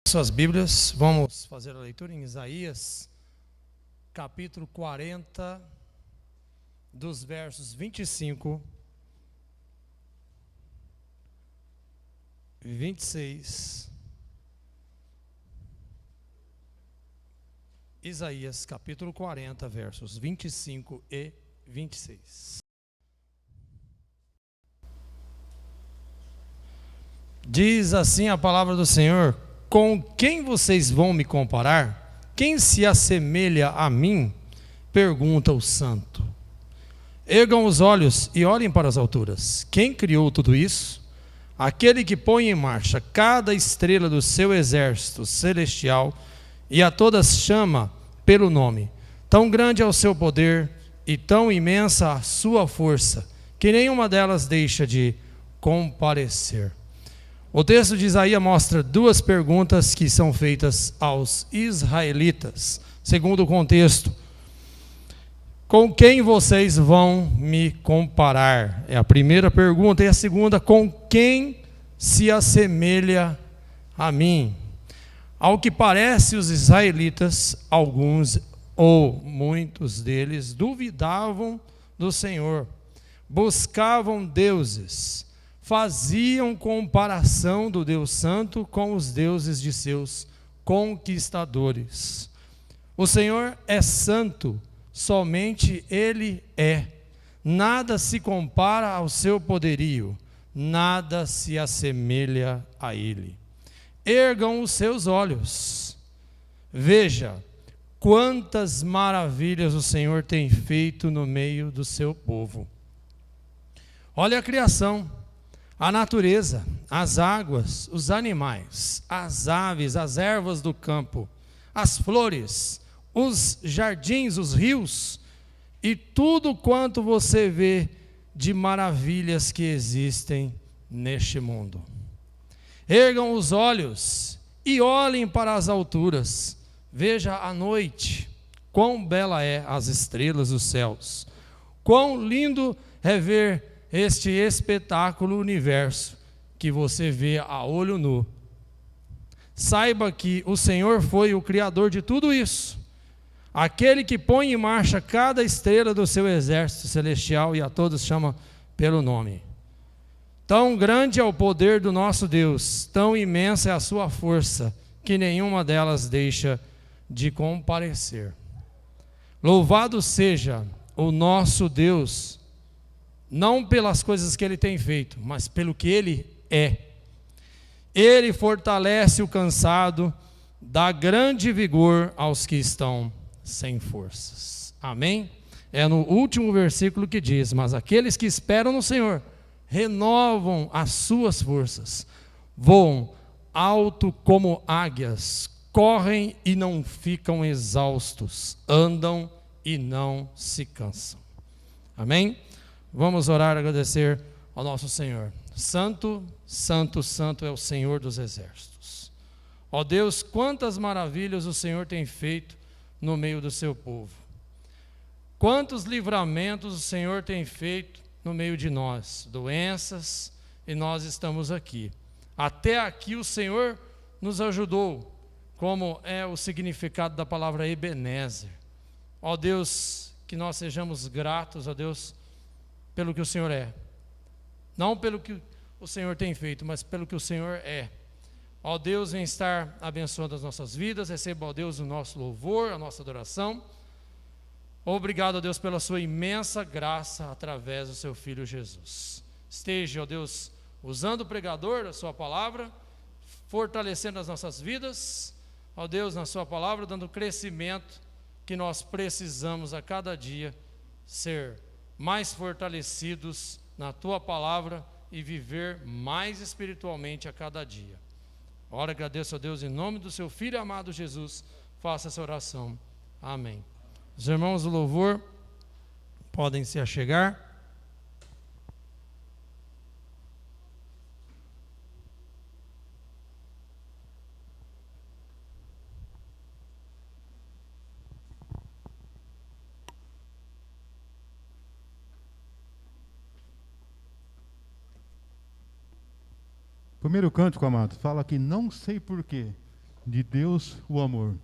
Suas Bíblias, vamos fazer a leitura em Isaías, capítulo 40, dos versos 25, 26. Isaías, capítulo 40, versos 25 e 26. Diz assim a palavra do Senhor: com quem vocês vão me comparar? Quem se assemelha a mim? Pergunta o santo. Ergam os olhos e olhem para as alturas. Quem criou tudo isso? Aquele que põe em marcha cada estrela do seu exército celestial e a todas chama pelo nome. Tão grande é o seu poder e tão imensa a sua força, que nenhuma delas deixa de comparecer. O texto de Isaías mostra duas perguntas que são feitas aos israelitas, segundo o contexto. Com quem vocês vão me comparar? É a primeira pergunta. E a segunda, com quem se assemelha a mim? Ao que parece, os israelitas, alguns ou muitos deles, duvidavam do Senhor, buscavam deuses, faziam comparação do Deus Santo com os deuses de seus conquistadores. O Senhor é santo, somente Ele é. Nada se compara ao seu poderio, nada se assemelha a Ele. Ergam os seus olhos, veja quantas maravilhas o Senhor tem feito no meio do seu povo. Olha a criação, a natureza, as águas, os animais, as aves, as ervas do campo, as flores, os jardins, os rios e tudo quanto você vê de maravilhas que existem neste mundo. Ergam os olhos e olhem para as alturas. Veja a noite, quão bela é as estrelas dos céus. Quão lindo é ver este espetáculo universo que você vê a olho nu. Saiba que o Senhor foi o Criador de tudo isso, aquele que põe em marcha cada estrela do seu exército celestial e a todos chama pelo nome. Tão grande é o poder do nosso Deus, tão imensa é a sua força, que nenhuma delas deixa de comparecer. Louvado seja o nosso Deus, não pelas coisas que Ele tem feito, mas pelo que Ele é. Ele fortalece o cansado, dá grande vigor aos que estão sem forças. Amém? É no último versículo que diz: mas aqueles que esperam no Senhor renovam as suas forças, voam alto como águias, correm e não ficam exaustos, andam e não se cansam. Amém? Vamos orar e agradecer ao nosso Senhor. Santo, santo, santo é o Senhor dos exércitos. Ó Deus, quantas maravilhas o Senhor tem feito no meio do seu povo. Quantos livramentos o Senhor tem feito no meio de nós. Doenças, e nós estamos aqui. Até aqui o Senhor nos ajudou, como é o significado da palavra Ebenezer. Ó Deus, que nós sejamos gratos, ó Deus, pelo que o Senhor é. Não pelo que o Senhor tem feito, mas pelo que o Senhor é. Ó Deus, vem estar abençoando as nossas vidas. Receba, ó Deus, o nosso louvor, a nossa adoração. Obrigado, ó Deus, pela sua imensa graça através do seu Filho Jesus. Esteja, ó Deus, usando o pregador da sua palavra, fortalecendo as nossas vidas, ó Deus, na sua palavra, dando o crescimento que nós precisamos a cada dia ser mais fortalecidos na tua palavra e viver mais espiritualmente a cada dia. Ora, agradeço a Deus em nome do seu Filho amado Jesus. Faça essa oração. Amém. Os irmãos do louvor podem se achegar. Primeiro cântico, amado, fala que não sei porquê. de Deus, o amor.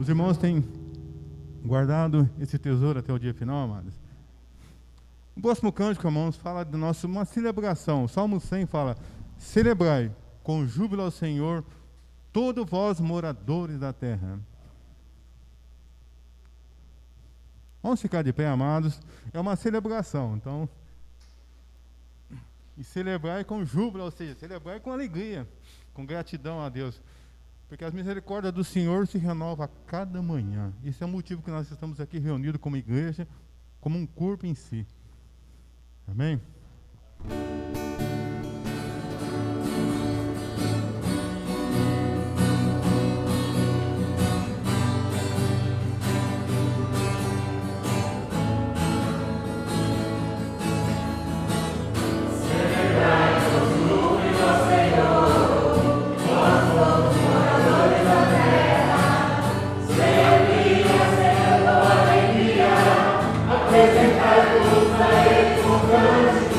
Os irmãos têm guardado esse tesouro até o dia final, amados? O próximo cântico, irmãos, fala de uma celebração. O Salmo 100 fala: celebrai com júbilo ao Senhor, todos vós moradores da terra. Vamos ficar de pé, amados. É uma celebração, então. E celebrai com júbilo, ou seja, celebrai com alegria, com gratidão a Deus. Porque as misericórdias do Senhor se renovam a cada manhã. Esse é o motivo que nós estamos aqui reunidos como igreja, como um corpo em si. Amém? Apresentai-vos a Ele com grande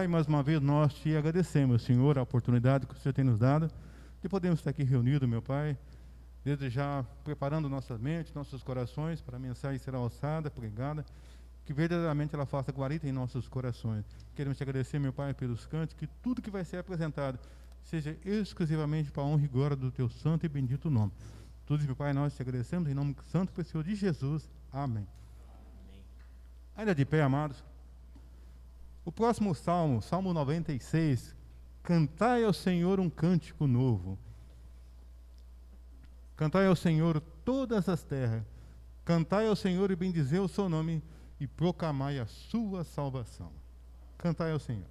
Pai, mais uma vez nós te agradecemos, Senhor, a oportunidade que o Senhor tem nos dado de podermos estar aqui reunidos, meu Pai, desde já preparando nossas mentes, nossos corações para a mensagem ser alçada, pregada, que verdadeiramente ela faça guarita em nossos corações. Queremos te agradecer, meu Pai, pelos cantos, que tudo que vai ser apresentado seja exclusivamente para a honra e glória do teu santo e bendito nome. Tudo isso, meu Pai, nós te agradecemos em nome santo e precioso de Jesus. Amém. Ainda de pé, amados. O próximo salmo, Salmo 96, cantai ao Senhor um cântico novo. Cantai ao Senhor todas as terras. Cantai ao Senhor e bendizei o seu nome e proclamai a sua salvação. Cantai ao Senhor.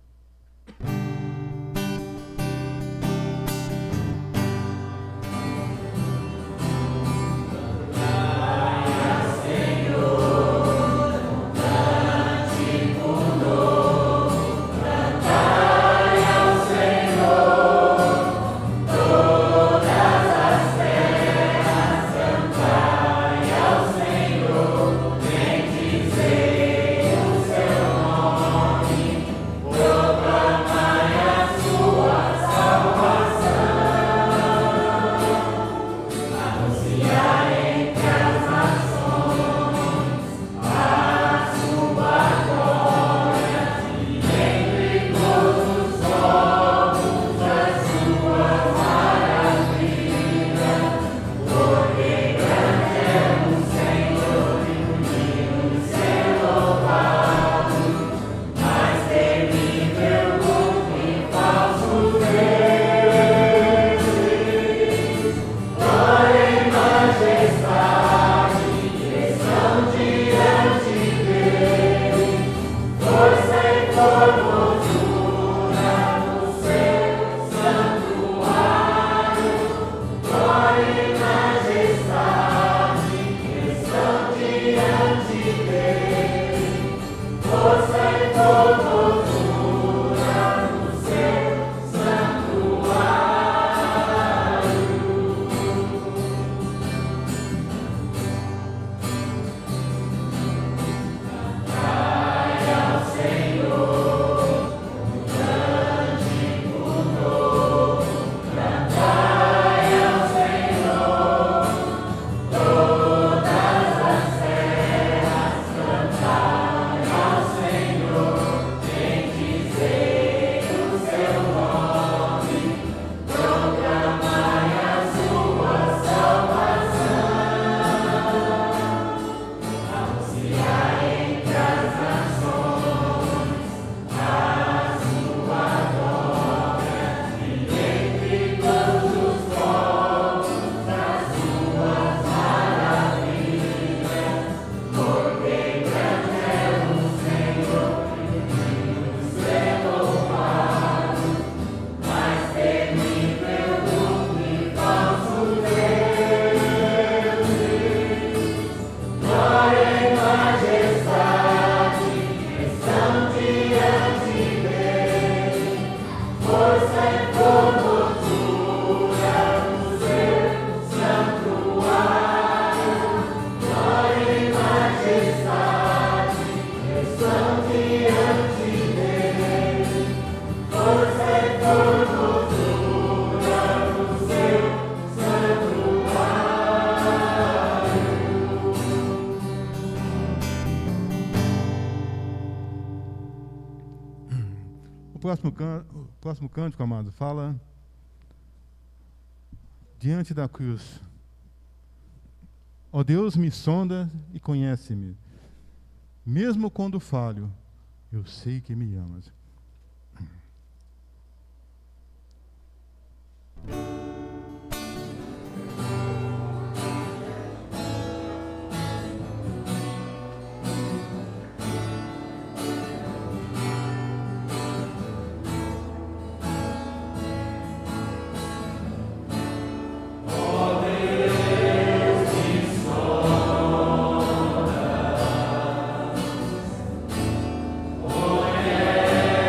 O próximo cântico, amado, fala diante da cruz. Ó Deus, me sonda e conhece-me. Mesmo quando falho, eu sei que me amas. Oh, yeah.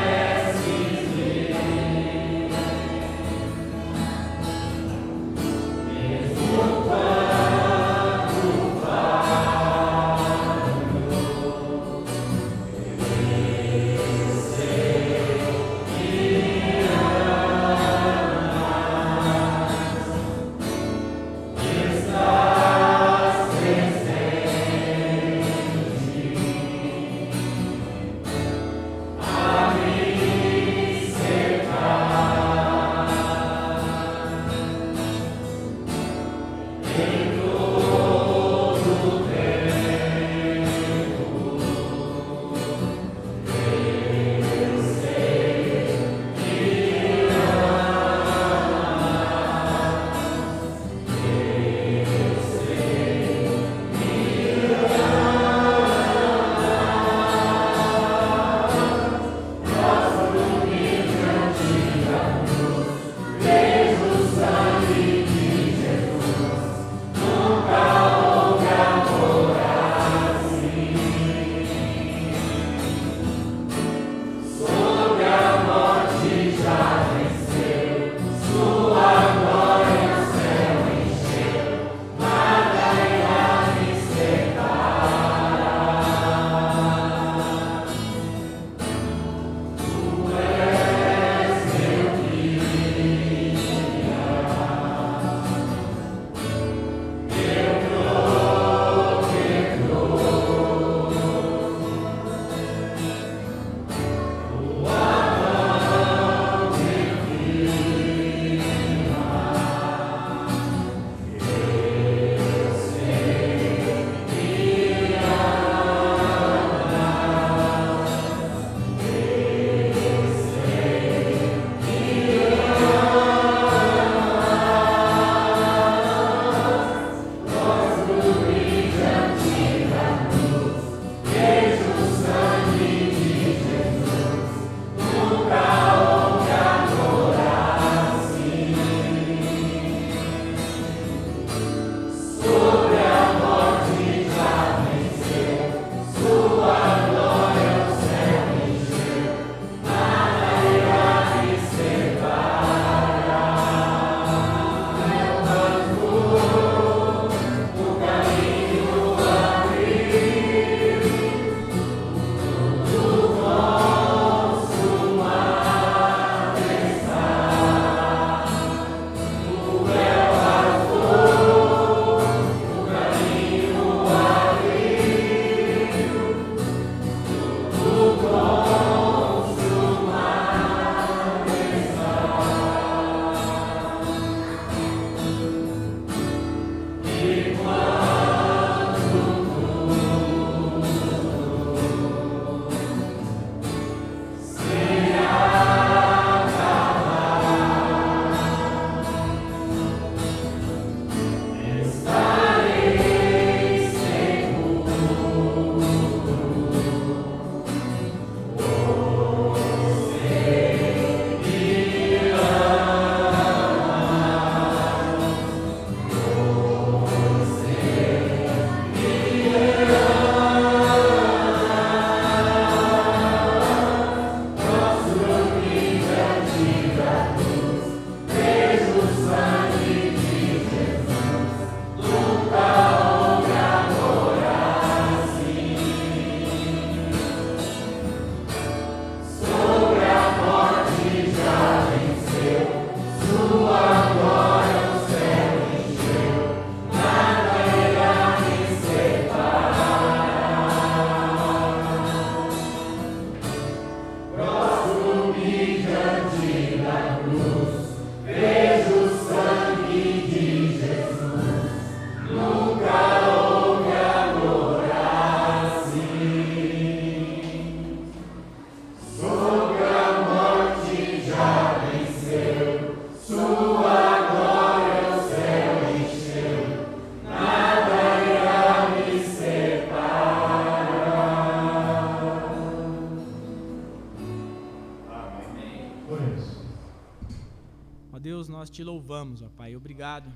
nós te louvamos, ó Pai. Obrigado,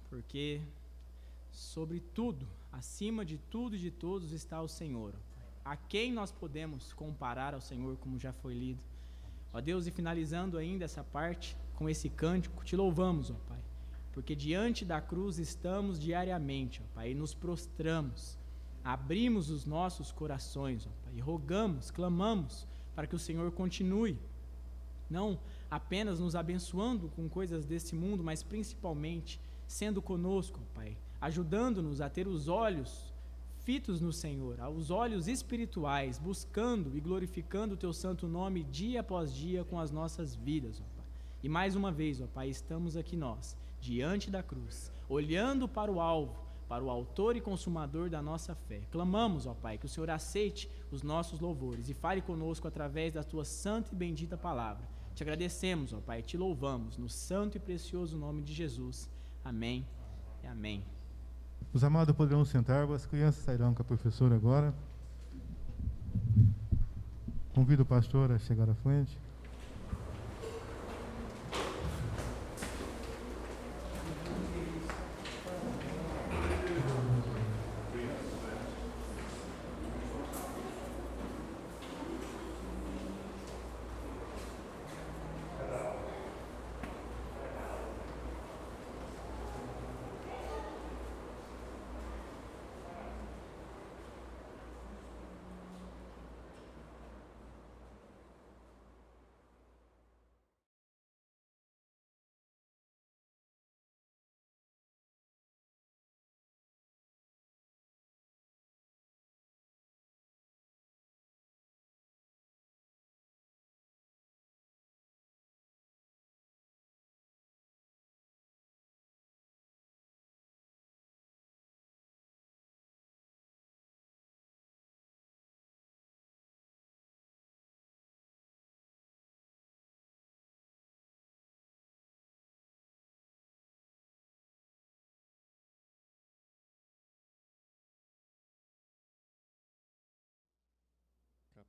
porque sobre tudo, acima de tudo e de todos está o Senhor. A quem nós podemos comparar ao Senhor, como já foi lido? Ó Deus, e finalizando ainda essa parte com esse cântico, te louvamos, ó Pai, porque diante da cruz estamos diariamente, ó Pai, e nos prostramos, abrimos os nossos corações, ó Pai, e rogamos, clamamos para que o Senhor continue, não apenas nos abençoando com coisas desse mundo, mas principalmente sendo conosco, ó Pai, ajudando-nos a ter os olhos fitos no Senhor, aos olhos espirituais, buscando e glorificando o Teu santo nome dia após dia com as nossas vidas, ó Pai. E mais uma vez, ó Pai, estamos aqui nós, diante da cruz, olhando para o alvo, para o autor e consumador da nossa fé. Clamamos, ó Pai, que o Senhor aceite os nossos louvores e fale conosco através da Tua santa e bendita palavra. Te agradecemos, ó Pai, te louvamos, no santo e precioso nome de Jesus. Amém e amém. Os amados poderão sentar, as crianças sairão com a professora agora. Convido o pastor a chegar à frente.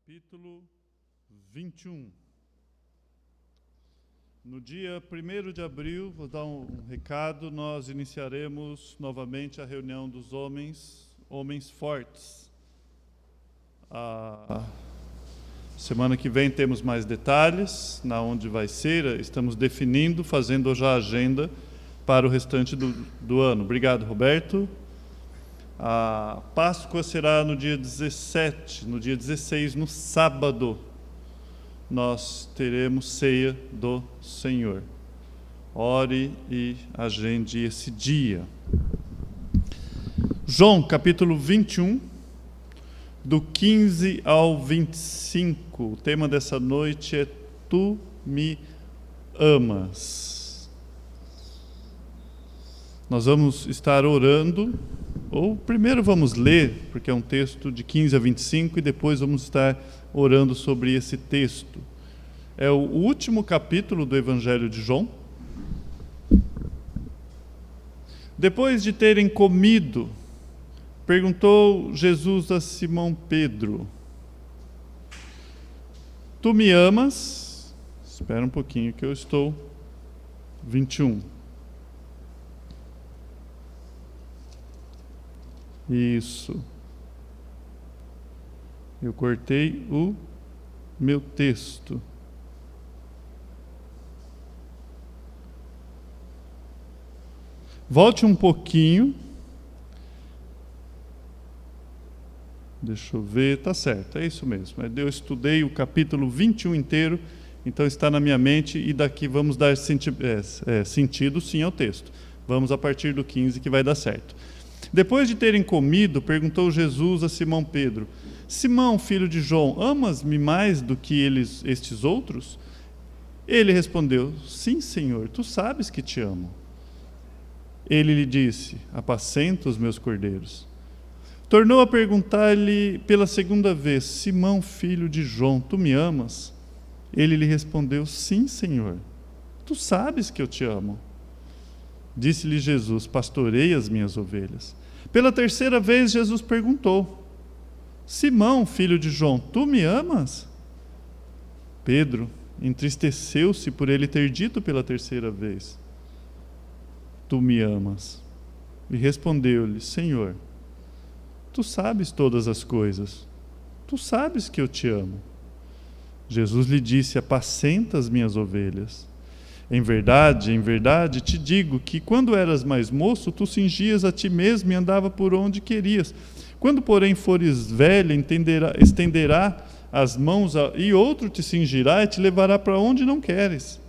Capítulo 21. No dia 1º de abril, vou dar um recado, nós iniciaremos novamente a reunião dos homens fortes. A semana que vem temos mais detalhes, na onde vai ser, estamos definindo, fazendo já a agenda para o restante do ano. Obrigado, Roberto. A Páscoa será no dia 17, no dia 16, no sábado, nós teremos ceia do Senhor. Ore e agende esse dia. João, capítulo 21, do 15 ao 25. O tema dessa noite é Tu me amas. Nós vamos estar orando. Ou primeiro vamos ler, porque é um texto de 15 a 25, e depois vamos estar orando sobre esse texto. É o último capítulo do Evangelho de João. Depois de terem comido, perguntou Jesus a Simão Pedro: Tu me amas? Espera um pouquinho que eu estou. 21. Isso. Eu cortei o meu texto. Volte um pouquinho. Deixa eu ver, tá certo, é isso mesmo. Eu estudei o capítulo 21 inteiro, então está na minha mente, e daqui vamos dar sentido sim ao texto. Vamos a partir do 15 que vai dar certo. Depois de terem comido, perguntou Jesus a Simão Pedro: Simão, filho de João, amas-me mais do que estes outros? Ele respondeu: Sim, Senhor, tu sabes que te amo. Ele lhe disse: Apacenta os meus cordeiros. Tornou a perguntar-lhe pela segunda vez: Simão, filho de João, tu me amas? Ele lhe respondeu: Sim, Senhor, tu sabes que eu te amo. Disse-lhe Jesus: Pastorei as minhas ovelhas. Pela terceira vez Jesus perguntou: Simão, filho de João, tu me amas? Pedro entristeceu-se por ele ter dito pela terceira vez: tu me amas? E respondeu-lhe: Senhor, tu sabes todas as coisas, tu sabes que eu te amo. Jesus lhe disse: apacenta as minhas ovelhas. Em verdade, te digo que quando eras mais moço, tu cingias a ti mesmo e andava por onde querias. Quando, porém, fores velho, estenderá as mãos e outro te cingirá e te levará para onde não queres.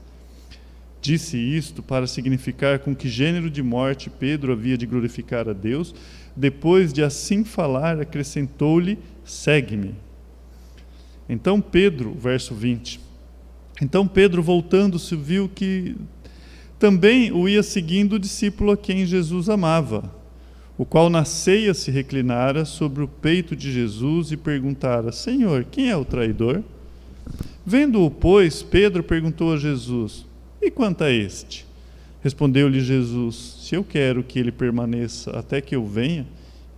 Disse isto para significar com que gênero de morte Pedro havia de glorificar a Deus. Depois de assim falar, acrescentou-lhe: segue-me. Então Pedro, verso 20, então Pedro, voltando-se, viu que também o ia seguindo o discípulo a quem Jesus amava, o qual na ceia se reclinara sobre o peito de Jesus e perguntara: Senhor, quem é o traidor? Vendo-o, pois, Pedro perguntou a Jesus: e quanto a este? Respondeu-lhe Jesus: se eu quero que ele permaneça até que eu venha,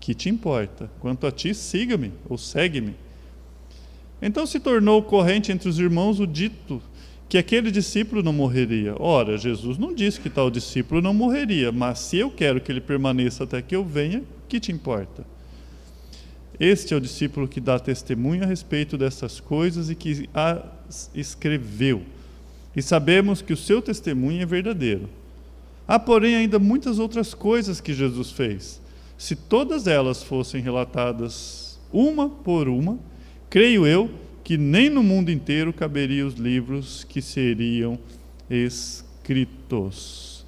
que te importa? Quanto a ti, siga-me ou segue-me. Então se tornou corrente entre os irmãos o dito que aquele discípulo não morreria. Ora, Jesus não disse que tal discípulo não morreria, mas se eu quero que ele permaneça até que eu venha, que te importa? Este é o discípulo que dá testemunho a respeito dessas coisas e que as escreveu. E sabemos que o seu testemunho é verdadeiro. Há, porém, ainda muitas outras coisas que Jesus fez. Se todas elas fossem relatadas uma por uma, creio eu que nem no mundo inteiro caberiam os livros que seriam escritos.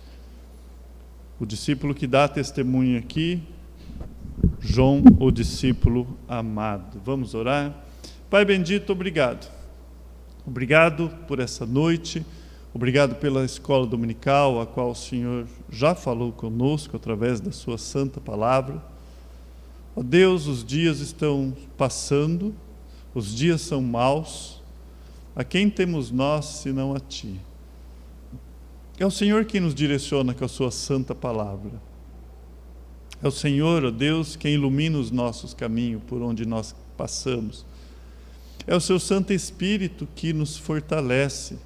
O discípulo que dá testemunho aqui, João, o discípulo amado. Vamos orar? Pai bendito, obrigado. Obrigado por essa noite, obrigado pela escola dominical, a qual o Senhor já falou conosco através da sua santa palavra. Ó Deus, os dias estão passando, os dias são maus. A quem temos nós, senão a Ti? É o Senhor quem nos direciona com a sua santa palavra. É o Senhor, ó Deus, quem ilumina os nossos caminhos por onde nós passamos. É o seu Santo Espírito que nos fortalece.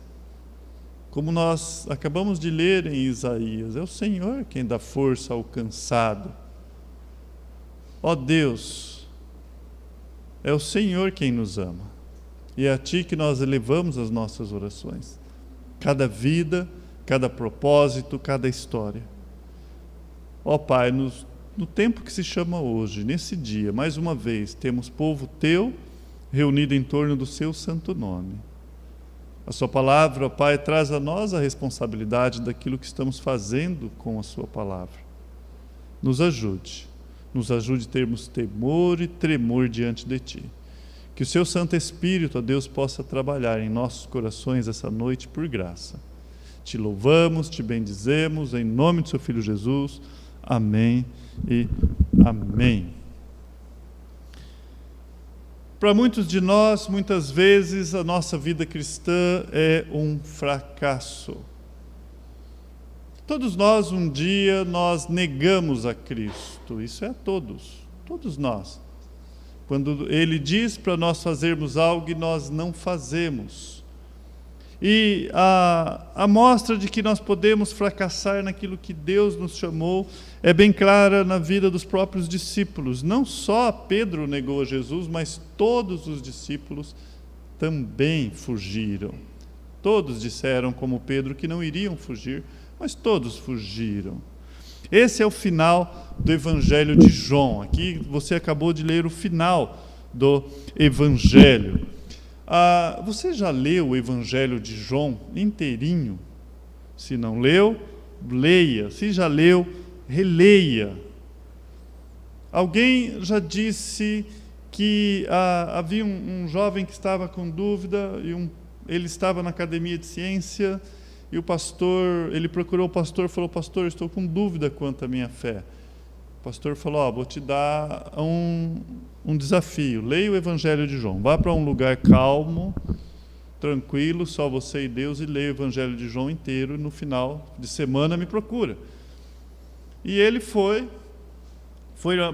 Como nós acabamos de ler em Isaías, é o Senhor quem dá força ao cansado. Ó Deus, é o Senhor quem nos ama. E é a Ti que nós elevamos as nossas orações. Cada vida, cada propósito, cada história. Ó Pai, no tempo que se chama hoje, nesse dia, mais uma vez, temos povo Teu reunido em torno do Seu santo nome. A Sua palavra, ó Pai, traz a nós a responsabilidade daquilo que estamos fazendo com a Sua palavra. Nos ajude a termos temor e tremor diante de Ti. Que o Seu Santo Espírito, ó Deus, possa trabalhar em nossos corações essa noite por graça. Te louvamos, Te bendizemos, em nome do Seu Filho Jesus. Amém e amém. Para muitos de nós, muitas vezes, a nossa vida cristã é um fracasso. Todos nós, um dia, nós negamos a Cristo. Isso é a todos nós. Quando Ele diz para nós fazermos algo e nós não fazemos. E a mostra de que nós podemos fracassar naquilo que Deus nos chamou é bem clara na vida dos próprios discípulos. Não só Pedro negou a Jesus, mas todos os discípulos também fugiram. Todos disseram, como Pedro, que não iriam fugir, mas todos fugiram. Esse é o final do Evangelho de João. Aqui você acabou de ler o final do Evangelho. Você já leu o Evangelho de João inteirinho? Se não leu, leia. Se já leu, releia. Alguém já disse que havia um jovem que estava com dúvida, e ele estava na academia de ciência, e ele procurou o pastor e falou: pastor, estou com dúvida quanto à minha fé. O pastor falou: vou te dar um desafio, leia o Evangelho de João, vá para um lugar calmo, tranquilo, só você e Deus, e leia o Evangelho de João inteiro, e no final de semana me procura. E ele foi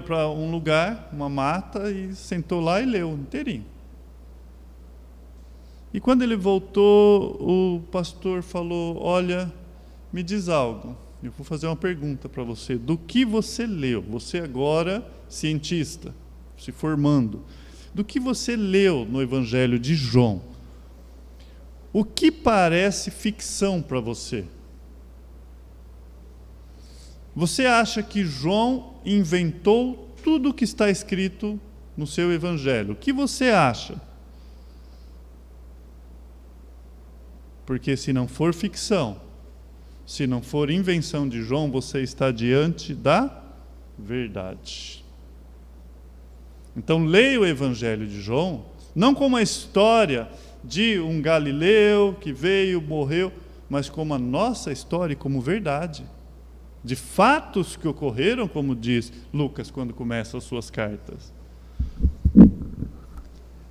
para um lugar, uma mata, e sentou lá e leu inteirinho. E quando ele voltou, o pastor falou: olha, me diz algo, Eu vou fazer uma pergunta para você. Do que você leu? Você agora, cientista, se formando. Do que você leu no Evangelho de João? O que parece ficção para você? Você acha que João inventou tudo o que está escrito no seu Evangelho? O que você acha? Porque se não for ficção, se não for invenção de João, você está diante da verdade. Então leia o Evangelho de João, não como a história de um galileu que veio, morreu, mas como a nossa história e como verdade. De fatos que ocorreram, como diz Lucas quando começa as suas cartas.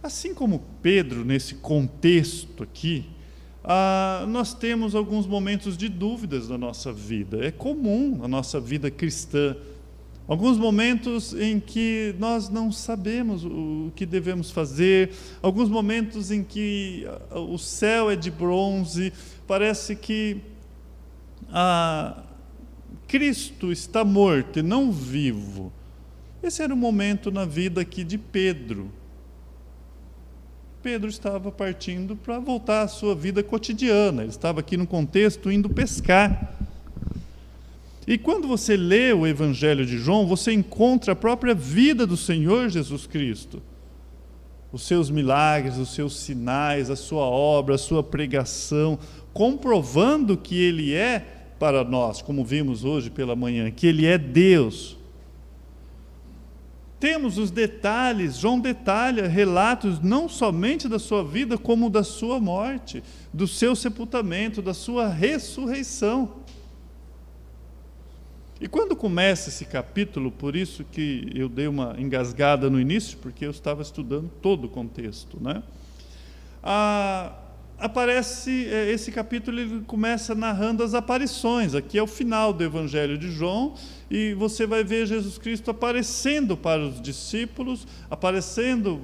Assim como Pedro, nesse contexto aqui, nós temos alguns momentos de dúvidas na nossa vida. É comum na nossa vida cristã. Alguns momentos em que nós não sabemos o que devemos fazer, alguns momentos em que o céu é de bronze, parece que Cristo está morto e não vivo. Esse era o momento na vida aqui de Pedro. Pedro estava partindo para voltar à sua vida cotidiana. Ele estava aqui no contexto indo pescar. E quando você lê o Evangelho de João, você encontra a própria vida do Senhor Jesus Cristo. Os seus milagres, os seus sinais, a sua obra, a sua pregação, comprovando que Ele é para nós, como vimos hoje pela manhã, que Ele é Deus. Temos os detalhes, João detalha relatos não somente da sua vida, como da sua morte, do seu sepultamento, da sua ressurreição. E quando começa esse capítulo, por isso que eu dei uma engasgada no início, porque eu estava estudando todo o contexto, né? Aparece, esse capítulo ele começa narrando as aparições. Aqui é o final do Evangelho de João, e você vai ver Jesus Cristo aparecendo para os discípulos, aparecendo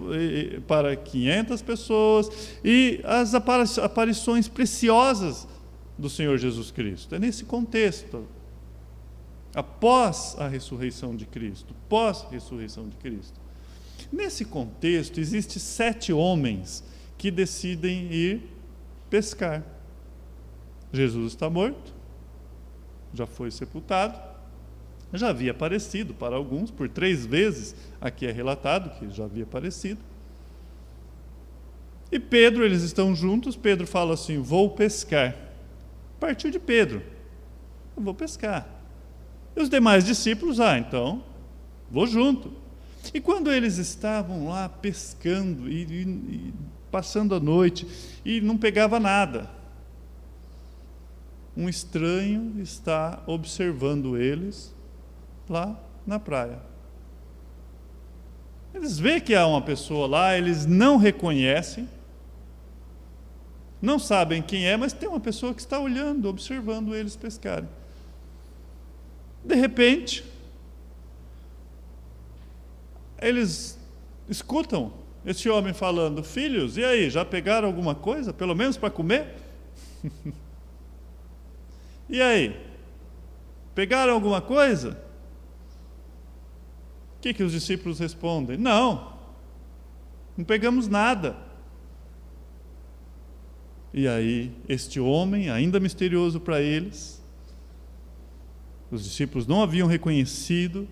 para 500 pessoas, e as aparições preciosas do Senhor Jesus Cristo. É nesse contexto, após a ressurreição de Cristo, pós-ressurreição de Cristo. Nesse contexto, existem 7 homens que decidem ir pescar. Jesus está morto, já foi sepultado, já havia aparecido para alguns, por 3 vezes, aqui é relatado que já havia aparecido. E Pedro, eles estão juntos, Pedro fala assim, vou pescar. Partiu de Pedro, eu vou pescar. E os demais discípulos, então, vou junto. E quando eles estavam lá pescando e passando a noite, e não pegava nada, um estranho está observando eles lá na praia. Eles veem que há uma pessoa lá, eles não reconhecem, não sabem quem é, mas tem uma pessoa que está olhando, observando eles pescarem. De repente, eles escutam esse homem falando, filhos, e aí, já pegaram alguma coisa, pelo menos para comer? E aí, pegaram alguma coisa? O que os discípulos respondem? Não pegamos nada. E aí, este homem, ainda misterioso para eles, os discípulos não haviam reconhecido,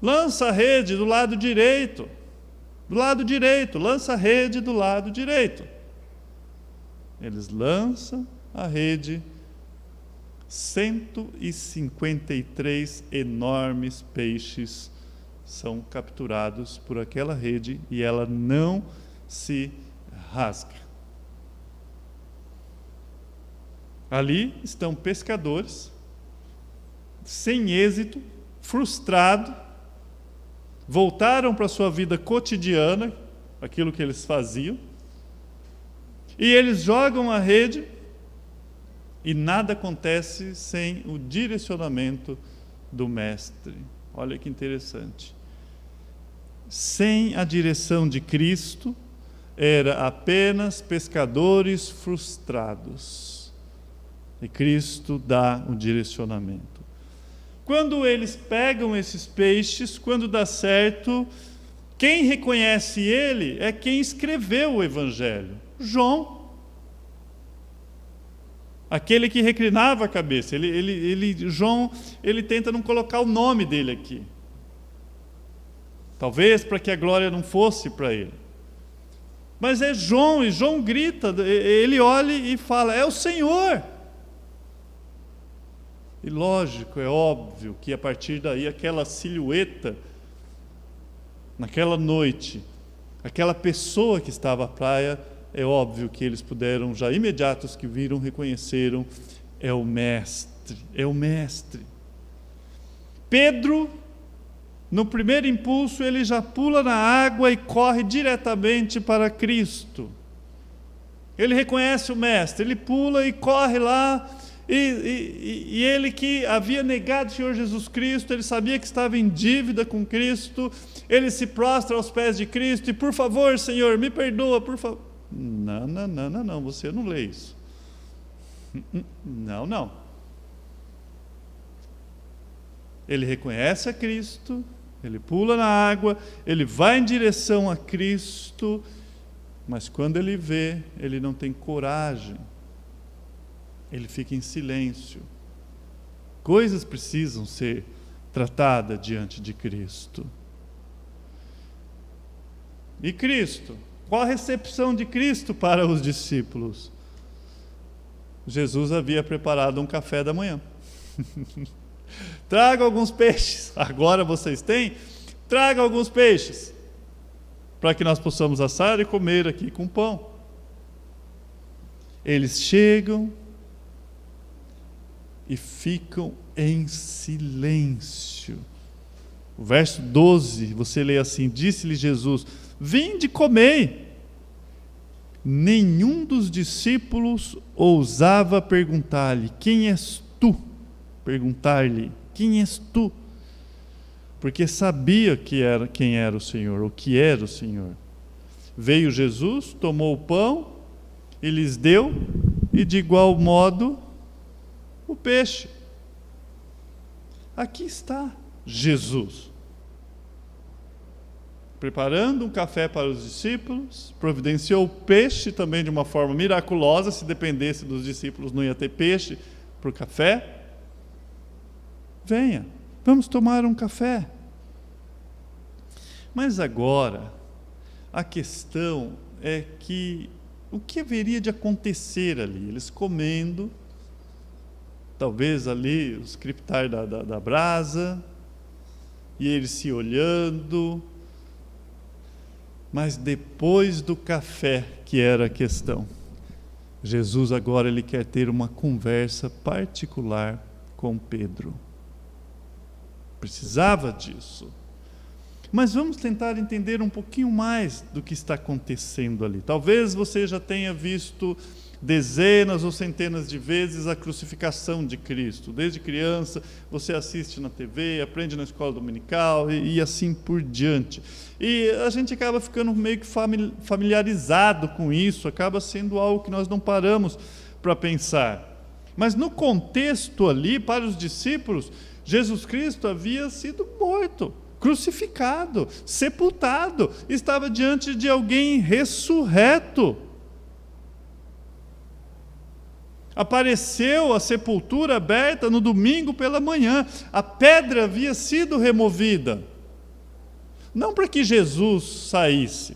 lança a rede do lado direito, lança a rede do lado direito. Eles lançam a rede, 153 enormes peixes são capturados por aquela rede e ela não se rasga. Ali estão pescadores, sem êxito, frustrado, voltaram para a sua vida cotidiana, aquilo que eles faziam, e eles jogam a rede e nada acontece sem o direcionamento do mestre. Olha que interessante. Sem a direção de Cristo, era apenas pescadores frustrados. E Cristo dá o direcionamento. Quando eles pegam esses peixes, quando dá certo, quem reconhece ele é quem escreveu o Evangelho, João. Aquele que reclinava a cabeça. João, ele tenta não colocar o nome dele aqui. Talvez para que a glória não fosse para ele. Mas é João, e João grita, ele olha e fala, é o Senhor. E lógico, é óbvio que a partir daí aquela silhueta, naquela noite, aquela pessoa que estava à praia, é óbvio que eles puderam, já imediatos que viram, reconheceram, é o Mestre, é o Mestre. Pedro, no primeiro impulso, ele já pula na água e corre diretamente para Cristo. Ele reconhece o Mestre, ele pula e corre lá, e ele que havia negado o Senhor Jesus Cristo, ele sabia que estava em dívida com Cristo, ele se prostra aos pés de Cristo e, por favor, Senhor, me perdoa, por favor. Não, você não lê isso. Não. Ele reconhece a Cristo, ele pula na água, ele vai em direção a Cristo, mas quando ele vê, ele não tem coragem. Ele fica em silêncio. Coisas precisam ser tratadas diante de Cristo. E Cristo? Qual a recepção de Cristo para os discípulos? Jesus havia preparado um café da manhã. Traga alguns peixes. Agora vocês têm? Traga alguns peixes, para que nós possamos assar e comer aqui com pão. Eles chegam e ficam em silêncio. O verso 12, você lê assim, disse-lhe Jesus, vinde comei. Nenhum dos discípulos ousava perguntar-lhe, quem és tu? Perguntar-lhe, quem és tu? Porque sabia quem era o Senhor, o que era o Senhor. Veio Jesus, tomou o pão e lhes deu, e de igual modo o peixe. Aqui está Jesus, preparando um café para os discípulos, providenciou o peixe também de uma forma miraculosa. Se dependesse dos discípulos não ia ter peixe para o café. Venha, vamos tomar um café. Mas agora, a questão é que o que haveria de acontecer ali? Eles comendo, talvez ali os creptar da brasa, e eles se olhando, mas depois do café, que era a questão, Jesus agora ele quer ter uma conversa particular com Pedro. Precisava disso. Mas vamos tentar entender um pouquinho mais do que está acontecendo ali. Talvez você já tenha visto dezenas ou centenas de vezes a crucificação de Cristo. Desde criança, você assiste na TV, aprende na escola dominical e assim por diante. E a gente acaba ficando meio que familiarizado com isso, acaba sendo algo que nós não paramos para pensar. Mas no contexto ali, para os discípulos, Jesus Cristo havia sido morto, crucificado, sepultado, estava diante de alguém ressurreto. Apareceu a sepultura aberta no domingo pela manhã, a pedra havia sido removida, não para que Jesus saísse,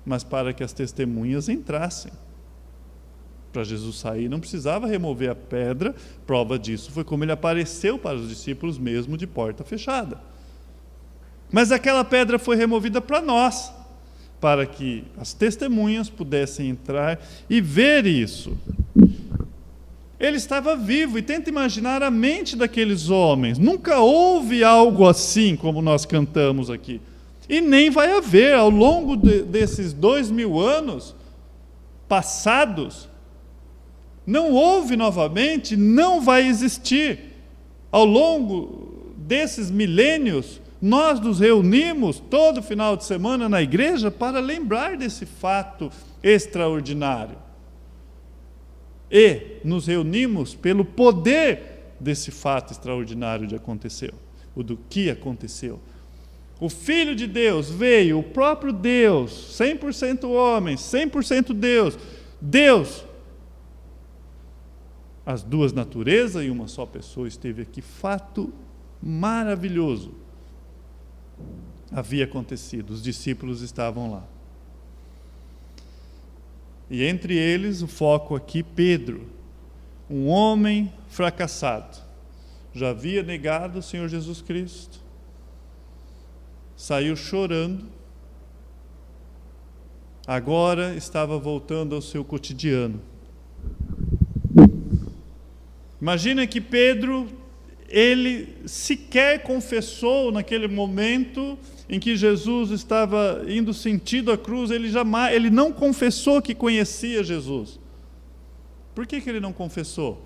mas para que as testemunhas entrassem. Para Jesus sair não precisava remover a pedra, prova disso foi como ele apareceu para os discípulos mesmo de porta fechada. Mas aquela pedra foi removida para nós, para que as testemunhas pudessem entrar e ver isso. Ele estava vivo, e tenta imaginar a mente daqueles homens. Nunca houve algo assim como nós cantamos aqui. E nem vai haver ao longo desses 2000 anos passados. Não houve novamente, não vai existir. Ao longo desses milênios, nós nos reunimos todo final de semana na igreja para lembrar desse fato extraordinário. E nos reunimos pelo poder desse fato extraordinário do que aconteceu. O Filho de Deus veio, o próprio Deus, 100% homem, 100% Deus. Deus, as duas naturezas e uma só pessoa esteve aqui. Fato maravilhoso havia acontecido, os discípulos estavam lá. E entre eles, o foco aqui, Pedro, um homem fracassado, já havia negado o Senhor Jesus Cristo, saiu chorando, agora estava voltando ao seu cotidiano. Imagina que Pedro, ele sequer confessou naquele momento em que Jesus estava indo sentido a cruz, ele não confessou que conhecia Jesus. Por que ele não confessou?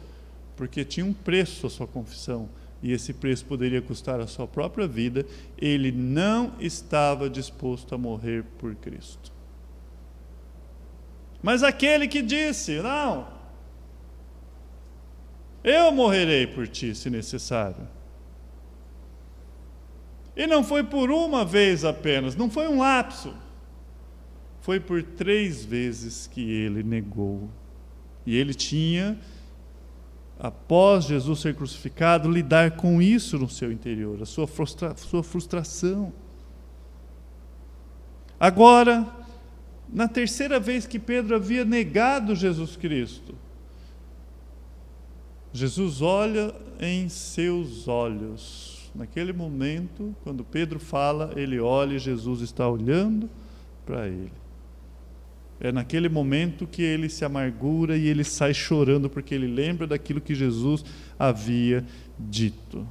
Porque tinha um preço a sua confissão, e esse preço poderia custar a sua própria vida. Ele não estava disposto a morrer por Cristo. Mas aquele que disse, não, eu morrerei por ti se necessário. E não foi por uma vez apenas, não foi um lapso. Foi por 3 vezes que ele negou. E ele tinha, após Jesus ser crucificado, lidar com isso no seu interior, a sua frustração. Agora, na 3ª vez que Pedro havia negado Jesus Cristo, Jesus olha em seus olhos. Naquele momento, quando Pedro fala, ele olha e Jesus está olhando para ele. É naquele momento que ele se amargura e ele sai chorando, porque ele lembra daquilo que Jesus havia dito.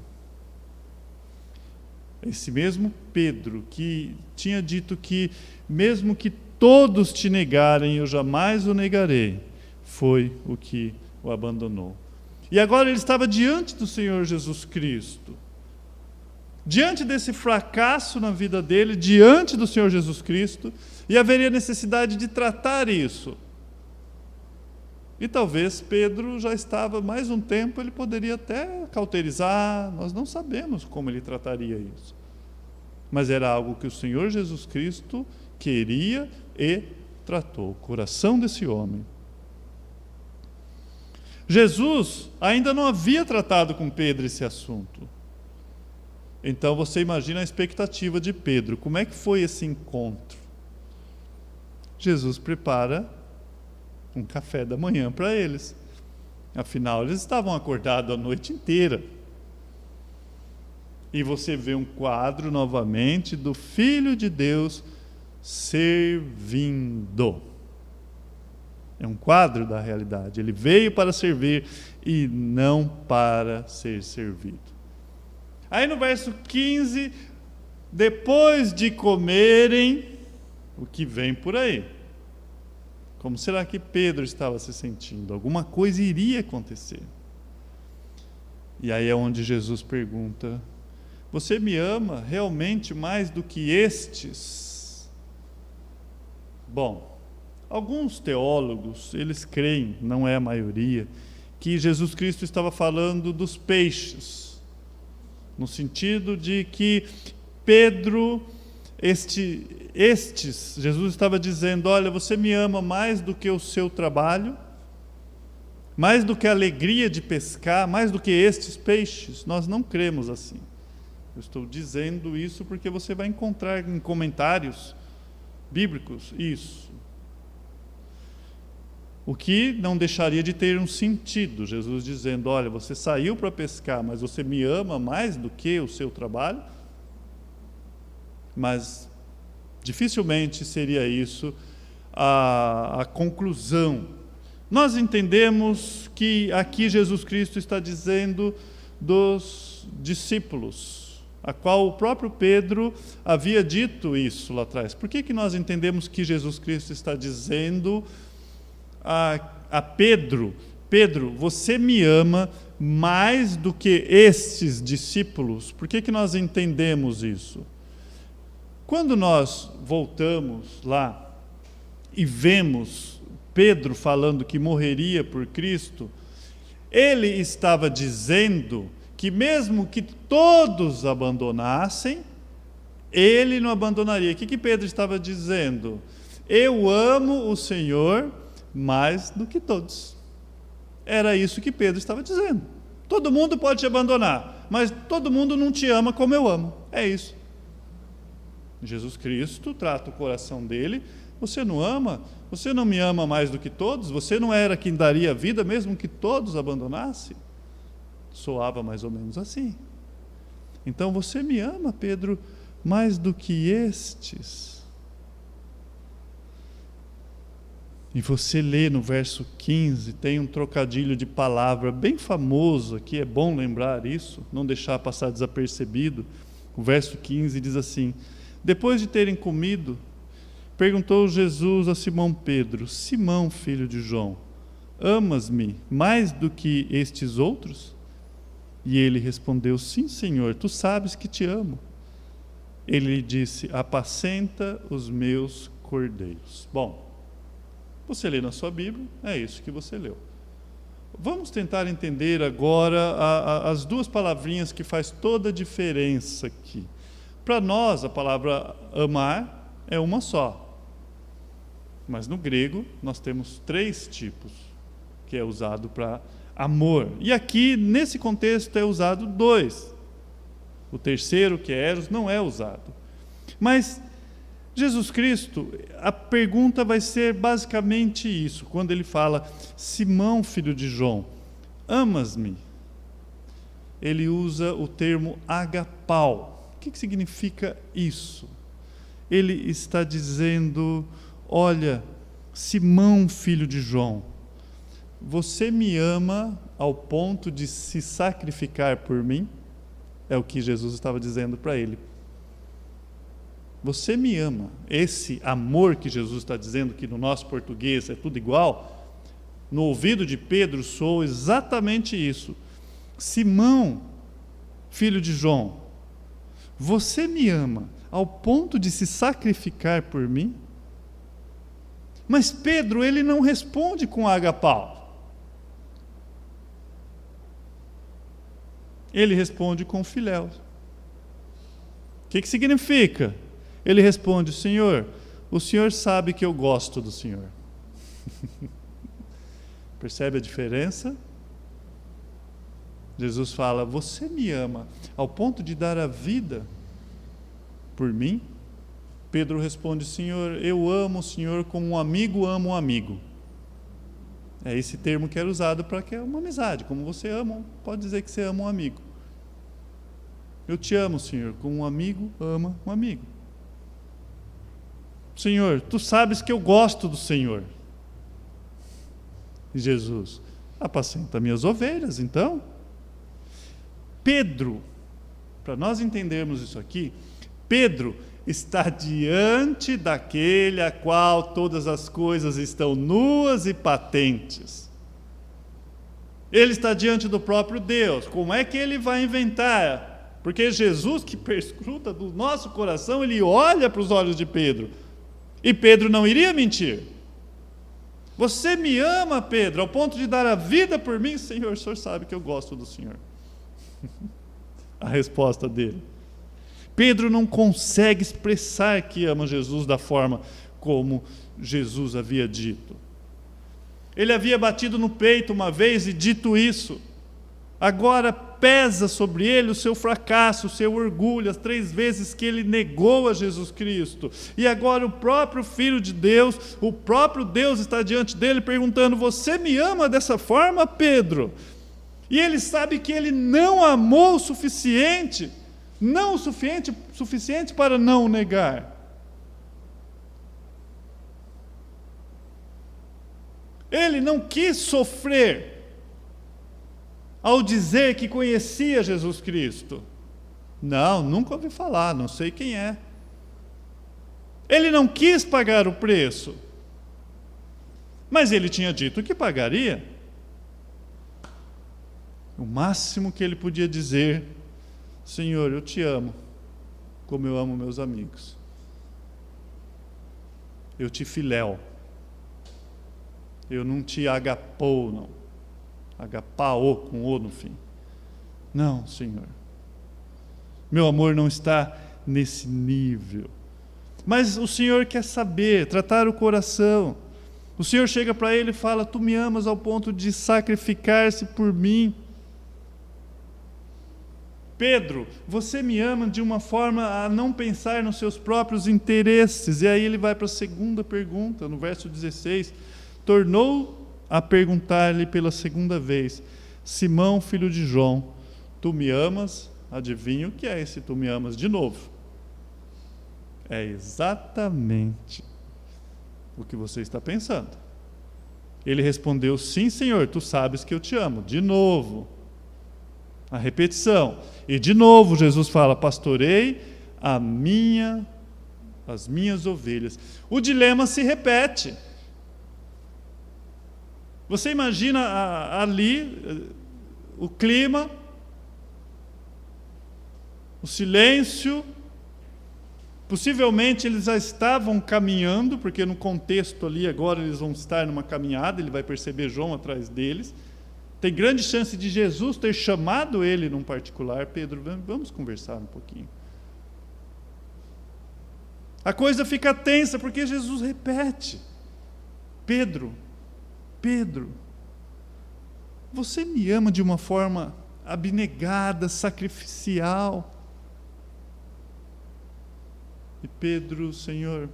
Esse mesmo Pedro que tinha dito que, mesmo que todos te negarem, eu jamais o negarei, foi o que o abandonou. E agora ele estava diante do Senhor Jesus Cristo. Diante desse fracasso na vida dele, diante do Senhor Jesus Cristo, e haveria necessidade de tratar isso. E talvez Pedro já estava mais um tempo, ele poderia até cauterizar, nós não sabemos como ele trataria isso. Mas era algo que o Senhor Jesus Cristo queria e tratou, o coração desse homem. Jesus ainda não havia tratado com Pedro esse assunto. Então você imagina a expectativa de Pedro. Como é que foi esse encontro? Jesus prepara um café da manhã para eles. Afinal, eles estavam acordados a noite inteira. E você vê um quadro novamente do Filho de Deus servindo. É um quadro da realidade. Ele veio para servir e não para ser servido. Aí no verso 15, depois de comerem, o que vem por aí? Como será que Pedro estava se sentindo? Alguma coisa iria acontecer. E aí é onde Jesus pergunta, você me ama realmente mais do que estes? Bom, alguns teólogos, eles creem, não é a maioria, que Jesus Cristo estava falando dos peixes, no sentido de que Pedro, Jesus estava dizendo, olha, você me ama mais do que o seu trabalho, mais do que a alegria de pescar, mais do que estes peixes. Nós não cremos assim. Eu estou dizendo isso porque você vai encontrar em comentários bíblicos isso. O que não deixaria de ter um sentido, Jesus dizendo, olha, você saiu para pescar, mas você me ama mais do que o seu trabalho? Mas dificilmente seria isso a conclusão. Nós entendemos que aqui Jesus Cristo está dizendo dos discípulos, a qual o próprio Pedro havia dito isso lá atrás. Por que nós entendemos que Jesus Cristo está dizendo a Pedro, Pedro, você me ama mais do que estes discípulos? Por que nós entendemos isso? Quando nós voltamos lá e vemos Pedro falando que morreria por Cristo, ele estava dizendo que mesmo que todos abandonassem, ele não abandonaria. O que Pedro estava dizendo? Eu amo o Senhor mais do que todos. Era isso que Pedro estava dizendo. Todo mundo pode te abandonar, mas todo mundo não te ama como eu amo. É isso. Jesus Cristo trata o coração dele. Você não ama? Você não me ama mais do que todos? Você não era quem daria a vida mesmo que todos abandonassem? Soava mais ou menos assim. Então você me ama, Pedro, mais do que estes. E você lê no verso 15, tem um trocadilho de palavra bem famoso aqui, é bom lembrar isso, não deixar passar desapercebido. O verso 15 diz assim: depois de terem comido, perguntou Jesus a Simão Pedro: Simão, filho de João, amas-me mais do que estes outros? E ele respondeu: sim, Senhor, tu sabes que te amo. Ele lhe disse: apacenta os meus cordeiros. Bom, você lê na sua Bíblia, é isso que você leu. Vamos tentar entender agora as duas palavrinhas que faz toda a diferença aqui. Para nós, a palavra amar é uma só. Mas no grego, nós temos 3 tipos, que é usado para amor. E aqui, nesse contexto, é usado 2. O terceiro, que é eros, não é usado. Mas Jesus Cristo, a pergunta vai ser basicamente isso, quando ele fala: Simão, filho de João, amas-me? Ele usa o termo agapau. O que significa isso? Ele está dizendo: olha, Simão, filho de João, você me ama ao ponto de se sacrificar por mim? É o que Jesus estava dizendo para ele. Você me ama. Esse amor que Jesus está dizendo, que no nosso português é tudo igual, no ouvido de Pedro soa exatamente isso. Simão, filho de João, você me ama ao ponto de se sacrificar por mim? Mas Pedro, ele não responde com agapau. Ele responde com filéu. O que significa? Ele responde: Senhor, o Senhor sabe que eu gosto do Senhor. Percebe a diferença? Jesus fala: você me ama ao ponto de dar a vida por mim? Pedro responde: Senhor, eu amo o Senhor como um amigo ama um amigo. É esse termo que era usado para que é uma amizade. Como você ama, pode dizer que você ama um amigo. Eu te amo, Senhor, como um amigo ama um amigo. Senhor, tu sabes que eu gosto do Senhor. E Jesus: apacenta minhas ovelhas, então. Pedro, para nós entendermos isso aqui, Pedro está diante daquele a qual todas as coisas estão nuas e patentes. Ele está diante do próprio Deus. Como é que ele vai inventar? Porque Jesus, que perscruta do nosso coração, ele olha para os olhos de Pedro. E Pedro não iria mentir. Você me ama, Pedro, ao ponto de dar a vida por mim? Senhor, o Senhor sabe que eu gosto do Senhor. A resposta dele. Pedro não consegue expressar que ama Jesus da forma como Jesus havia dito. Ele havia batido no peito uma vez e dito isso. Agora pesa sobre ele o seu fracasso, o seu orgulho, as 3 vezes que ele negou a Jesus Cristo. E agora o próprio Filho de Deus, o próprio Deus está diante dele perguntando: você me ama dessa forma, Pedro? E ele sabe que ele não amou o suficiente, não o suficiente para não o negar. Ele não quis sofrer ao dizer que conhecia Jesus Cristo. Não, nunca ouvi falar, não sei quem é. Ele não quis pagar o preço, mas ele tinha dito que pagaria. O máximo que ele podia dizer: Senhor, eu te amo como eu amo meus amigos. Eu te filéu. Eu não te agapou, não. Agapao com o no fim. Não, Senhor. Meu amor não está nesse nível. Mas o Senhor quer saber, tratar o coração. O Senhor chega para ele e fala: tu me amas ao ponto de sacrificar-se por mim. Pedro, você me ama de uma forma a não pensar nos seus próprios interesses. E aí ele vai para a segunda pergunta, no verso 16. Tornou a perguntar-lhe pela segunda vez: Simão, filho de João, tu me amas? Adivinha o que é esse tu me amas de novo? É exatamente o que você está pensando. Ele respondeu: sim, Senhor, tu sabes que eu te amo. De novo, a repetição. E de novo Jesus fala: pastorei as minhas ovelhas. O dilema se repete. Você imagina ali o clima, o silêncio. Possivelmente eles já estavam caminhando, porque no contexto ali agora eles vão estar numa caminhada, ele vai perceber João atrás deles. Tem grande chance de Jesus ter chamado ele num particular: Pedro, vamos conversar um pouquinho. A coisa fica tensa porque Jesus repete: Pedro, você me ama de uma forma abnegada, sacrificial. E Pedro: Senhor,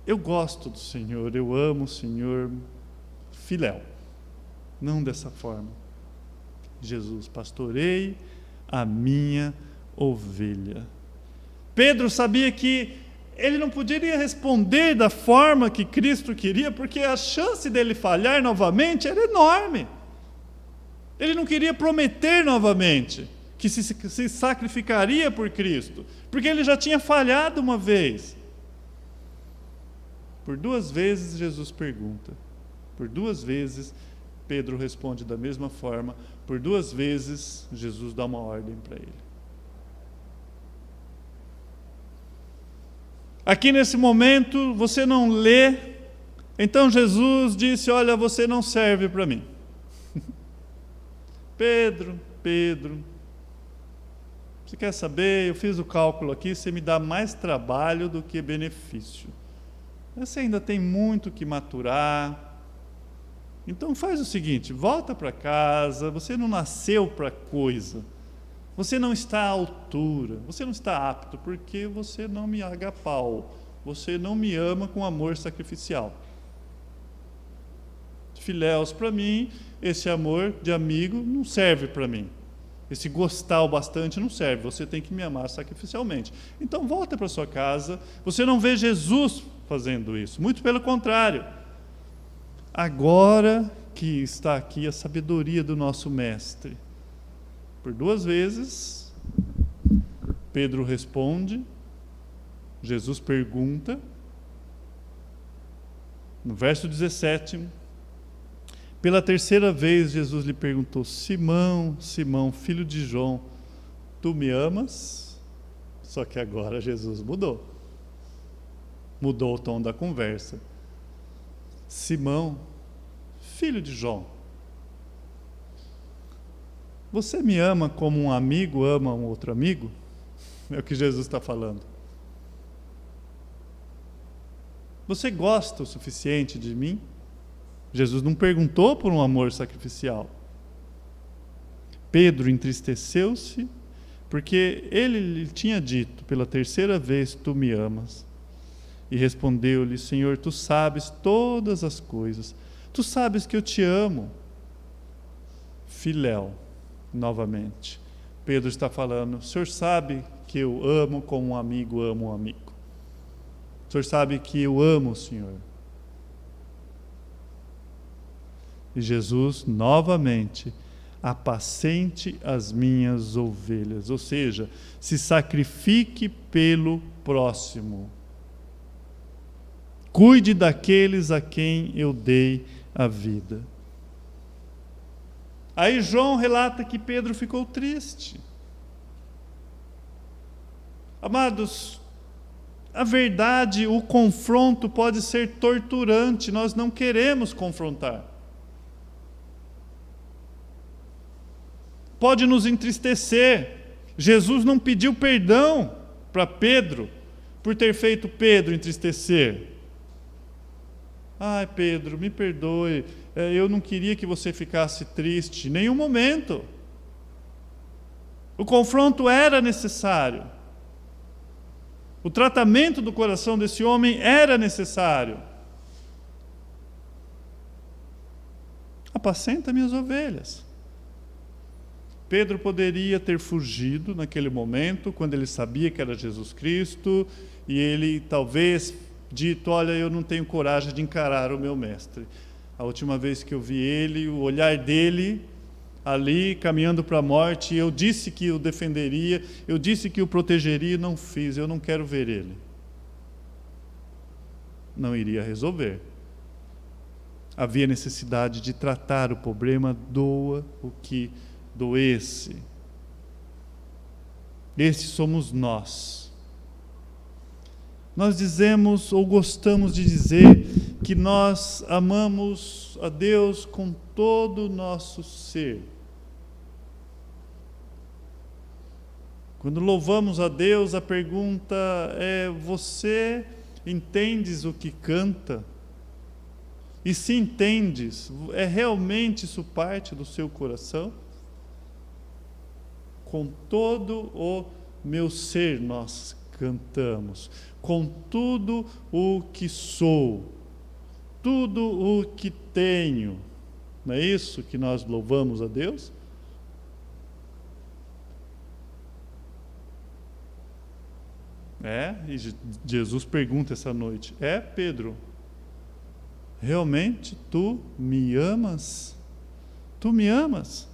eu gosto do Senhor, eu amo o Senhor, filéu, não dessa forma. Jesus: pastorei a minha ovelha. Pedro sabia que ele não poderia responder da forma que Cristo queria, porque a chance dele falhar novamente era enorme. Ele não queria prometer novamente que se sacrificaria por Cristo, porque ele já tinha falhado uma vez. Por 2 vezes Jesus pergunta, por 2 vezes Pedro responde da mesma forma, por 2 vezes Jesus dá uma ordem para ele. Aqui nesse momento você não lê, então Jesus disse: olha, você não serve para mim. Pedro, você quer saber? Eu fiz o cálculo aqui, você me dá mais trabalho do que benefício. Você ainda tem muito que maturar. Então faz o seguinte: volta para casa, você não nasceu para coisa. Você não está à altura, você não está apto, porque você não me agapau. Você não me ama com amor sacrificial. Filéus para mim, esse amor de amigo não serve para mim. Esse gostar o bastante não serve, você tem que me amar sacrificialmente. Então volta para sua casa. Você não vê Jesus fazendo isso, muito pelo contrário. Agora que está aqui a sabedoria do nosso mestre. Por 2 vezes, Pedro responde, Jesus pergunta. No verso 17, pela 3ª vez, Jesus lhe perguntou: Simão, Simão, filho de João, tu me amas? Só que agora Jesus mudou o tom da conversa. Simão, filho de João, você me ama como um amigo ama um outro amigo? É o que Jesus está falando. Você gosta o suficiente de mim? Jesus não perguntou por um amor sacrificial. Pedro entristeceu-se, porque ele lhe tinha dito pela 3ª vez: tu me amas. E respondeu-lhe: Senhor, tu sabes todas as coisas, tu sabes que eu te amo. Filéu, novamente. Pedro está falando: o Senhor sabe que eu amo como um amigo ama um amigo. O Senhor sabe que eu amo o Senhor. E Jesus, novamente: apacente as minhas ovelhas. Ou seja, se sacrifique pelo próximo. Cuide daqueles a quem eu dei a vida. Aí João relata que Pedro ficou triste. Amados, A verdade, o confronto pode ser torturante, nós não queremos confrontar. Pode nos entristecer. Jesus não pediu perdão para Pedro por ter feito Pedro entristecer. Ai, Pedro, me perdoe, eu não queria que você ficasse triste em nenhum momento. O confronto era necessário. O tratamento do coração desse homem era necessário. Apacenta minhas ovelhas. Pedro poderia ter fugido naquele momento, quando ele sabia que era Jesus Cristo, e ele talvez dito, olha, eu não tenho coragem de encarar o meu mestre. A última vez que eu vi ele, o olhar dele ali, caminhando para a morte, eu disse que o defenderia, eu disse que o protegeria, não fiz, eu não quero ver ele. Não iria resolver. Havia necessidade de tratar o problema, doa o que doesse. Esses somos nós. Nós dizemos ou gostamos de dizer que nós amamos a Deus com todo o nosso ser. Quando louvamos a Deus, a pergunta é: você entendes o que canta? E se entendes, é realmente isso parte do seu coração? Com todo o meu ser nós cantamos, com tudo o que sou, tudo o que tenho. Não é isso que nós louvamos a Deus? E Jesus pergunta essa noite: Pedro, realmente tu me amas? Tu me amas?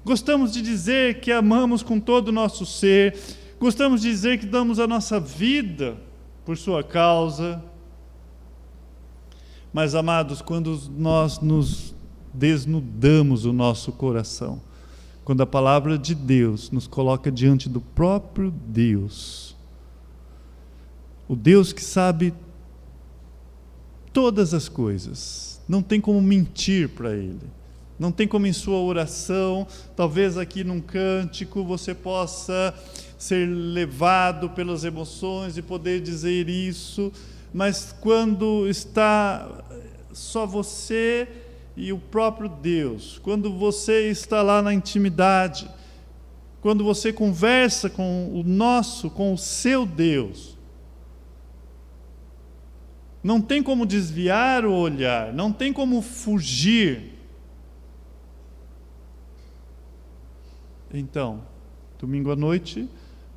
Gostamos de dizer que amamos com todo o nosso ser, gostamos de dizer que damos a nossa vida por sua causa. Mas, amados, quando nós nos desnudamos o nosso coração, quando a palavra de Deus nos coloca diante do próprio Deus, o Deus que sabe todas as coisas, não tem como mentir para Ele. Não tem como em sua oração, talvez aqui num cântico, você possa ser levado pelas emoções e poder dizer isso, mas quando está só você e o próprio Deus, quando você está lá na intimidade, quando você conversa com o seu Deus, não tem como desviar o olhar, não tem como fugir. Então, domingo à noite,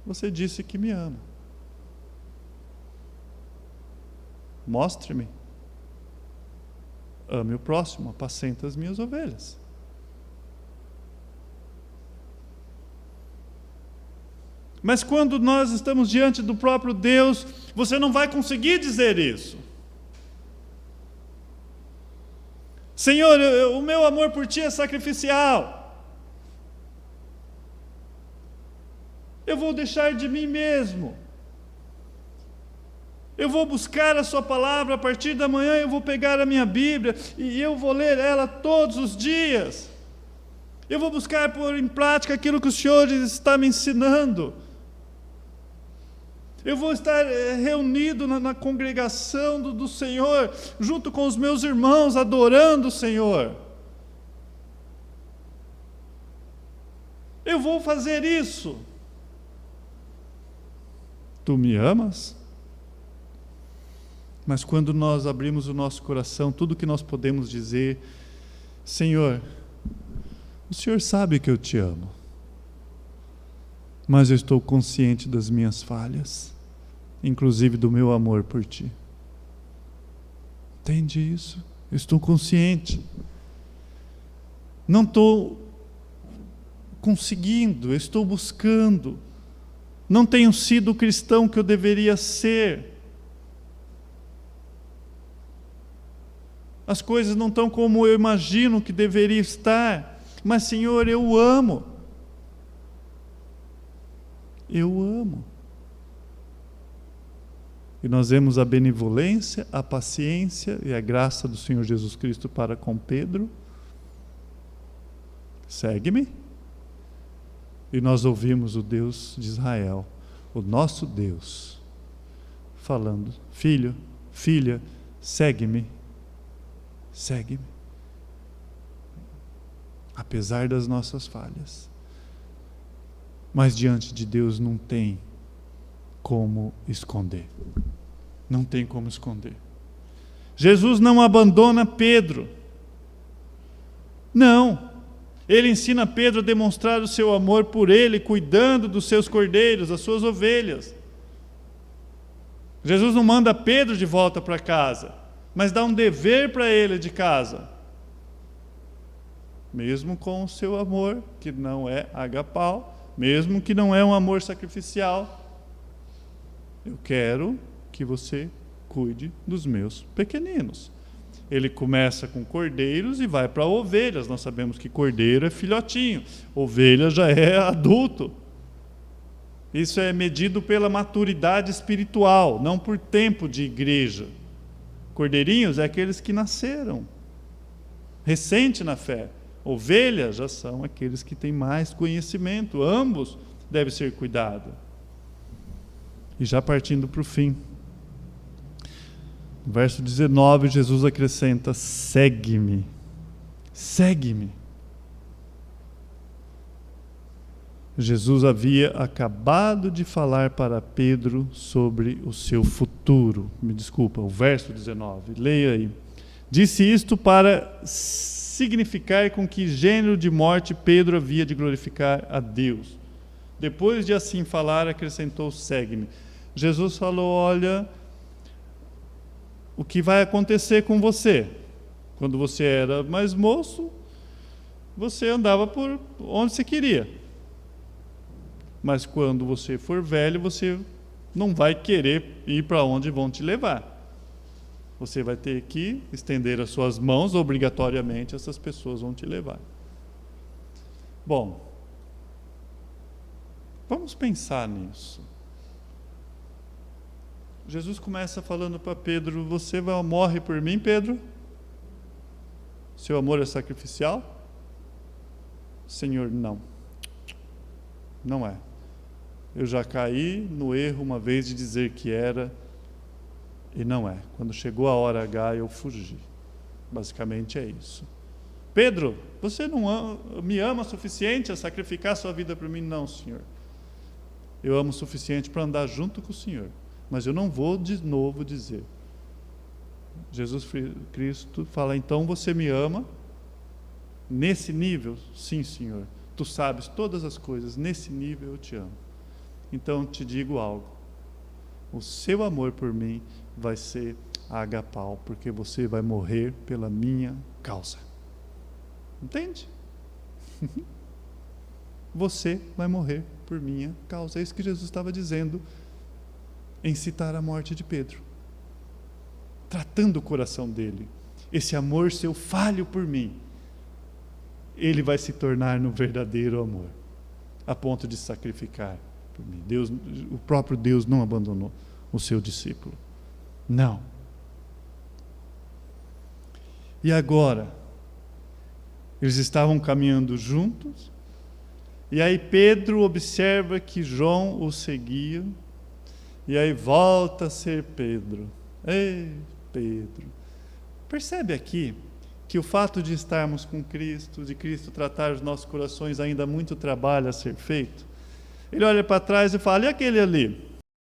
você disse que me ama. Mostre-me. Ame o próximo, apacenta as minhas ovelhas. Mas quando nós estamos diante do próprio Deus, você não vai conseguir dizer isso. Senhor, o meu amor por Ti é sacrificial. Eu vou deixar de mim mesmo. Eu vou buscar a Sua palavra, a partir da manhã eu vou pegar a minha Bíblia e eu vou ler ela todos os dias. Eu vou buscar pôr em prática aquilo que o Senhor está me ensinando. Eu vou estar reunido na congregação do Senhor, junto com os meus irmãos, adorando o Senhor. Eu vou fazer isso. Tu me amas? Mas quando nós abrimos o nosso coração, tudo que nós podemos dizer: Senhor, o Senhor sabe que eu te amo, mas eu estou consciente das minhas falhas, inclusive do meu amor por Ti. Entende isso? Eu estou consciente. Não estou conseguindo, eu estou buscando. Não tenho sido o cristão que eu deveria ser. As coisas não estão como eu imagino que deveria estar. Mas, Senhor, eu amo. Eu amo. E nós vemos a benevolência, a paciência e a graça do Senhor Jesus Cristo para com Pedro. Segue-me. E nós ouvimos o Deus de Israel, o nosso Deus, falando: filho, filha, segue-me. Segue-me. Apesar das nossas falhas. Mas diante de Deus não tem como esconder. Não tem como esconder. Jesus não abandona Pedro. Não. Ele ensina Pedro a demonstrar o seu amor por ele, cuidando dos seus cordeiros, das suas ovelhas. Jesus não manda Pedro de volta para casa, mas dá um dever para ele de casa. Mesmo com o seu amor, que não é agapau, mesmo que não é um amor sacrificial, eu quero que você cuide dos meus pequeninos. Ele começa com cordeiros e vai para ovelhas. Nós sabemos que cordeiro é filhotinho, ovelha já é adulto. Isso é medido pela maturidade espiritual, não por tempo de igreja. Cordeirinhos é aqueles que nasceram, recente na fé. Ovelhas já são aqueles que têm mais conhecimento. Ambos devem ser cuidados. E já partindo para o fim, verso 19, Jesus acrescenta: segue-me, segue-me. Jesus havia acabado de falar para Pedro sobre o seu futuro. Me desculpa, o verso 19, leia aí. Disse isto para significar com que gênero de morte Pedro havia de glorificar a Deus. Depois de assim falar, acrescentou: segue-me. Jesus falou: olha, o que vai acontecer com você? Quando você era mais moço, você andava por onde você queria. Mas quando você for velho, você não vai querer ir para onde vão te levar. Você vai ter que estender as suas mãos, obrigatoriamente essas pessoas vão te levar. Bom, vamos pensar nisso. Jesus começa falando para Pedro: você morre por mim, Pedro? Seu amor é sacrificial? Senhor, não. Não é. Eu já caí no erro uma vez de dizer que era, e não é. Quando chegou a hora H, eu fugi. Basicamente é isso. Pedro, você não me ama o suficiente a sacrificar sua vida por mim? Não, Senhor. Eu amo o suficiente para andar junto com o Senhor. Mas eu não vou de novo dizer. Jesus Cristo fala: então você me ama? Nesse nível? Sim, Senhor. Tu sabes todas as coisas, nesse nível eu te amo. Então te digo algo: o seu amor por mim vai ser agapau, porque você vai morrer pela minha causa. Entende? Você vai morrer por minha causa. É isso que Jesus estava dizendo em citar a morte de Pedro, tratando o coração dele. Esse amor seu falho por mim, ele vai se tornar no verdadeiro amor, a ponto de sacrificar por mim. Deus, o próprio Deus não abandonou o seu discípulo. Não. E agora, eles estavam caminhando juntos, e aí Pedro observa que João o seguia, e aí volta a ser Pedro. Ei, Pedro. Percebe aqui que o fato de estarmos com Cristo, de Cristo tratar os nossos corações, ainda há muito trabalho a ser feito? Ele olha para trás e fala: e aquele ali?